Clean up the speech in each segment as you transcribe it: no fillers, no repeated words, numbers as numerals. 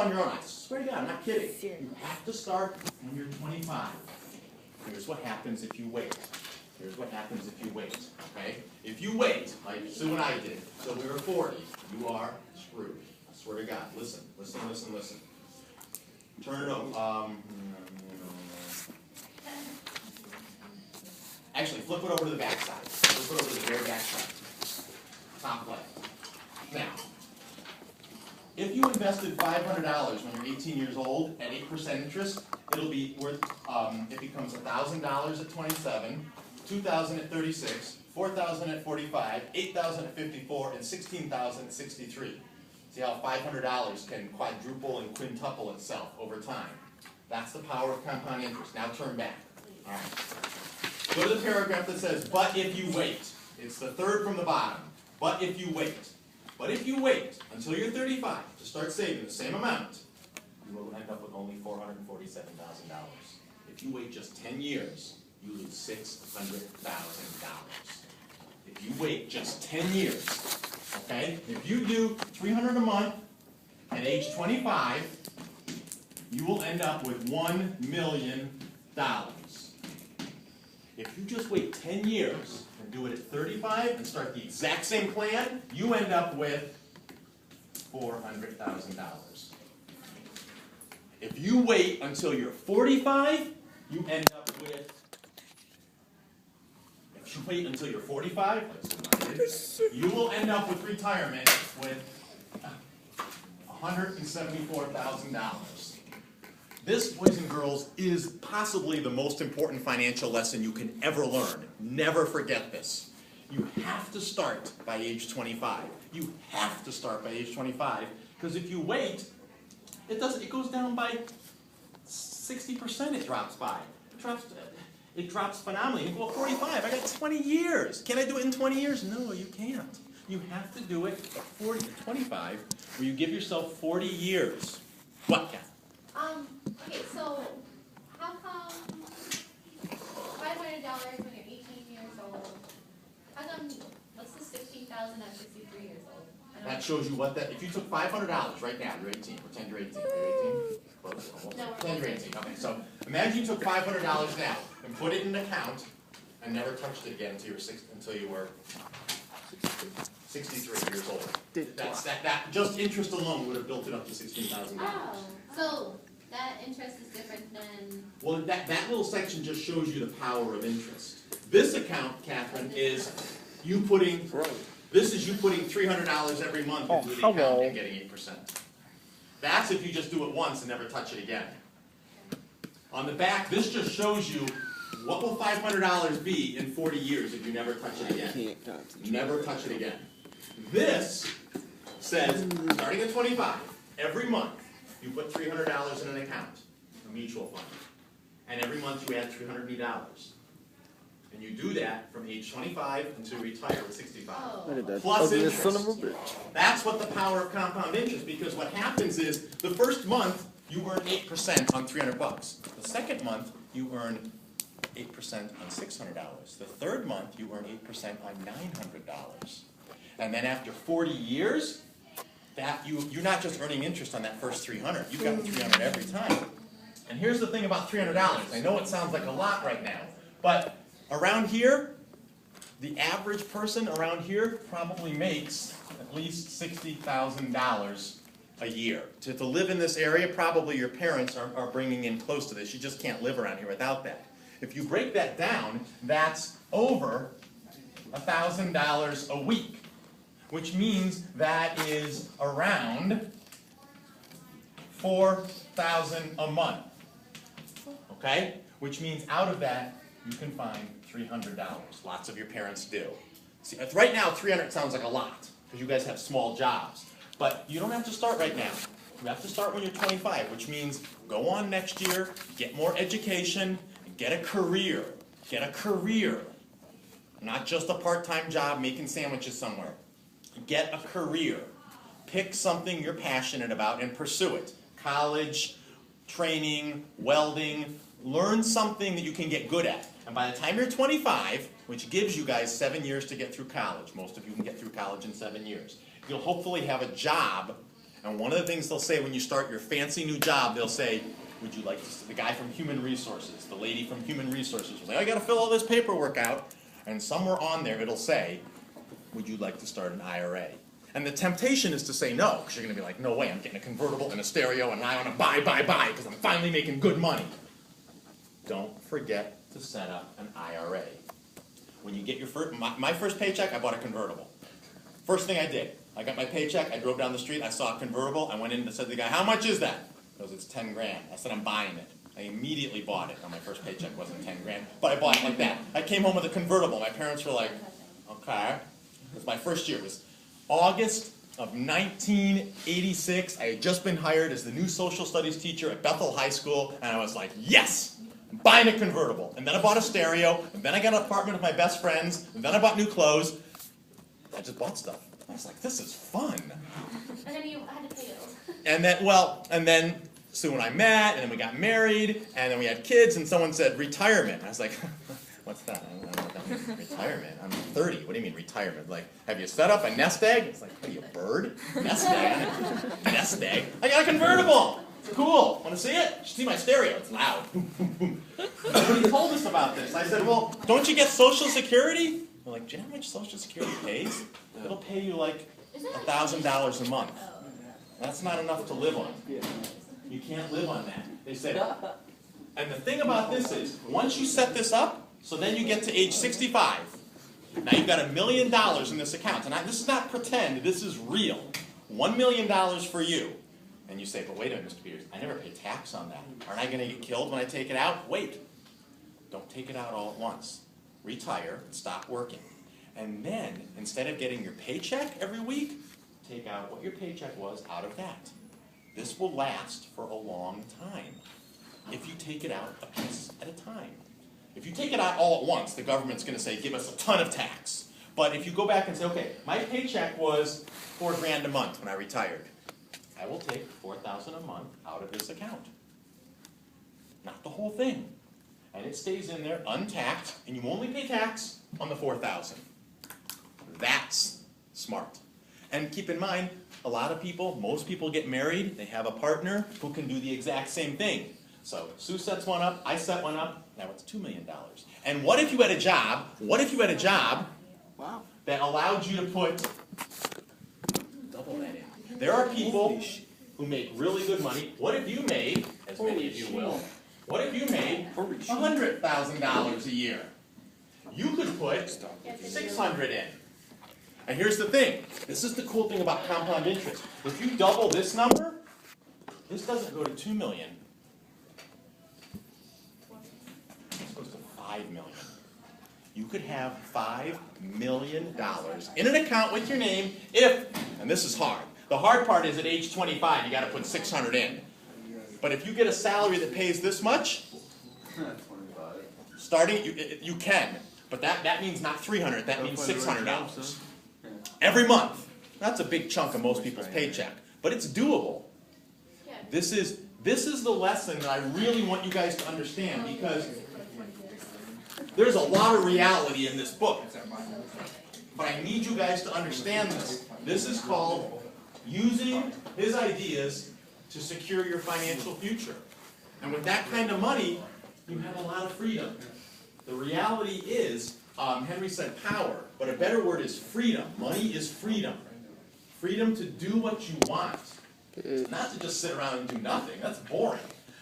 on your own. I swear to God, I'm not kidding. You have to start when you're 25. Here's what happens if you wait. Here's what happens if you wait, okay? If you wait, like Sue and I did, so we were 40, you are screwed. I swear to God. Listen, listen, listen, listen. Turn it over. Actually, flip it over to the back side. Flip it over to the very back side. Top left. Now, if you invested $500 when you're 18 years old at 8% interest, it'll be worth, it becomes $1,000 at 27, $2,000 at 36, $4,000 at 45, $8,000 at 54, and $16,000 at 63. See how $500 can quadruple and quintuple itself over time. That's the power of compound interest. Now turn back. All right. Go to the paragraph that says, but if you wait. It's the third from the bottom. But if you wait. But if you wait until you're 35 to start saving the same amount, you will end up with only $447,000. If you wait just 10 years, you lose $600,000. If you wait just 10 years, okay? If you do $300 a month at age 25, you will end up with $1 million. If you just wait 10 years and do it at 35 and start the exact same plan, you end up with $400,000. If you wait until you're 45, you end up with, if you wait until you're 45, you will end up with retirement with $174,000. This, boys and girls, is possibly the most important financial lesson you can ever learn. Never forget this. You have to start by age 25. You have to start by age 25, because if you wait, it goes down by 60%. It drops by. It drops phenomenally. You go, 45. I got 20 years. Can I do it in 20 years? No, you can't. You have to do it at 25, where you give yourself 40 years. What, Kathy? Okay, so how come $500 when you're 18 years old? How come, what's the 16,000 at 63 years old? That shows you what that, if you took $500 right now, you're 18, pretend you're 18, you're 18? No, Pretend you're 18, okay, so imagine you took $500 now and put it in an account and never touched it again until you were 63 years old. That just interest alone would have built it up to $16,000. Oh, so that interest is different than... Well, that little section just shows you the power of interest. This account, Catherine, is you putting, this is you putting $300 every month into the account and getting 8%. That's if you just do it once and never touch it again. On the back, this just shows you what will $500 be in 40 years if you never touch it again. Never touch it again. This says, starting at 25, every month, you put $300 in an account, a mutual fund, and every month you add $380. And you do that from age 25 until you retire at 65. Oh. Plus interest. That's what the power of compound interest, because what happens is, the first month, you earn 8% on $300. The second month, you earn 8% on $600. The third month, you earn 8% on $900. And then after 40 years, that you're not just earning interest on that first $300. You've got the $300 every time. And here's the thing about $300. I know it sounds like a lot right now, but around here, the average person around here probably makes at least $60,000 a year. To live in this area, probably your parents are bringing in close to this. You just can't live around here without that. If you break that down, that's over $1,000 a week, which means that is around $4,000 a month. Okay? Which means out of that, you can find $300. Lots of your parents do. See, right now, $300 sounds like a lot, because you guys have small jobs. But you don't have to start right now. You have to start when you're 25, which means go on next year, get more education, get a career. Get a career. Not just a part-time job making sandwiches somewhere. Get a career. Pick something you're passionate about and pursue it. College, training, welding. Learn something that you can get good at. And by the time you're 25, which gives you guys 7 years to get through college, most of you can get through college in 7 years, you'll hopefully have a job And one of the things they'll say when you start your fancy new job, they'll say, would you like to, the guy from Human Resources, the lady from Human Resources will say, I gotta fill all this paperwork out. And somewhere on there it'll say, would you like to start an IRA? And the temptation is to say no, because you're gonna be like, no way, I'm getting a convertible and a stereo and I wanna buy, because I'm finally making good money. Don't forget to set up an IRA. When you get your first, my first paycheck, I bought a convertible. First thing I did, I got my paycheck, I drove down the street, I saw a convertible, I went in and said to the guy, how much is that? He goes, it's 10 grand. I said, I'm buying it. I immediately bought it. Now my first paycheck wasn't 10 grand, but I bought it like that. I came home with a convertible. My parents were like, okay. It was my first year. It was August of 1986. I had just been hired as the new social studies teacher at Bethel High School, and I was like, yes, I'm buying a convertible. And then I bought a stereo, and then I got an apartment with my best friends, and then I bought new clothes. I just bought stuff. I was like, this is fun. And then you had to pay bills. And then, Sue and I met, and then we got married, and then we had kids, and someone said retirement. I was like, what's that? I don't know what that means. Retirement? I'm 30. What do you mean retirement? Like, have you set up a nest egg? It's like, what are you, a bird? Nest egg? Nest egg? I got a convertible! It's cool. Want to see it? You should see my stereo. It's loud. Boom, boom, boom. Nobody told us about this. I said, well, don't you get Social Security? They're like, do you know how much Social Security pays? It'll pay you like $1,000 a month. That's not enough to live on. You can't live on that. They said, and the thing about this is, once you set this up, so then you get to age 65. Now you've got $1 million in this account. And this is not pretend, this is real. $1 million for you. And you say, but wait a minute, Mr. Peters, I never pay tax on that. Aren't I going to get killed when I take it out? Wait. Don't take it out all at once. Retire and stop working. And then, instead of getting your paycheck every week, take out what your paycheck was out of that. This will last for a long time if you take it out a piece at a time. If you take it out all at once, the government's going to say, give us a ton of tax. But if you go back and say, okay, my paycheck was $4 grand a month when I retired. I will take $4,000 a month out of this account. Not the whole thing. And it stays in there untaxed, and you only pay tax on the $4,000. That's smart. And keep in mind, a lot of people, most people get married, they have a partner who can do the exact same thing. So Sue sets one up, I set one up, now it's $2 million. And what if you had a job, that allowed you to put double that in? There are people who make really good money. What if you made, as many of you will, what if you made $100,000 a year? You could put $600 in. And here's the thing. This is the cool thing about compound interest. If you double this number, this doesn't go to 2 million. This goes to 5 million. You could have $5 million in an account with your name if, and this is hard. The hard part is at age 25, you got to put 600 in. But if you get a salary that pays this much, starting, you can. But that means not 300, that means $600. Every month. That's a big chunk of most people's paycheck. But it's doable. This is the lesson that I really want you guys to understand, because there's a lot of reality in this book. But I need you guys to understand this. This is called using his ideas to secure your financial future. And with that kind of money, you have a lot of freedom. The reality is, Henry said power, but a better word is freedom. Money is freedom. Freedom to do what you want. Not to just sit around and do nothing. That's boring.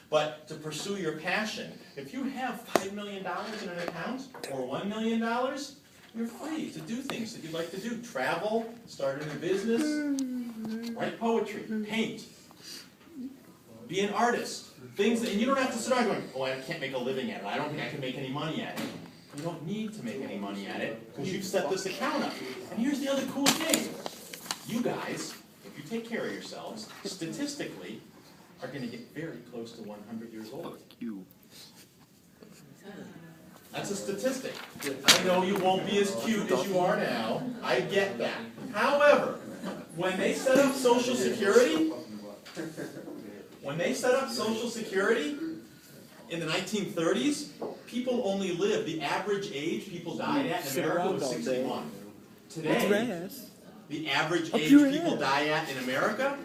But to pursue your passion. If you have $5 million in an account, or $1 million, you're free to do things that you'd like to do. Travel, start a new business, write poetry, paint, be an artist. Things that, and you don't have to sit around going, oh, I can't make a living at it. I don't think I can make any money at it. You don't need to make any money at it because you've set this account up. And here's the other cool thing. You guys, if you take care of yourselves, statistically, are going to get very close to 100 years old. That's a statistic. I know you won't be as cute as you are now. I get that. However, when they set up Social Security, in the 1930s, people only lived, the average age people died at in America was 61. Today, the average age people die at in America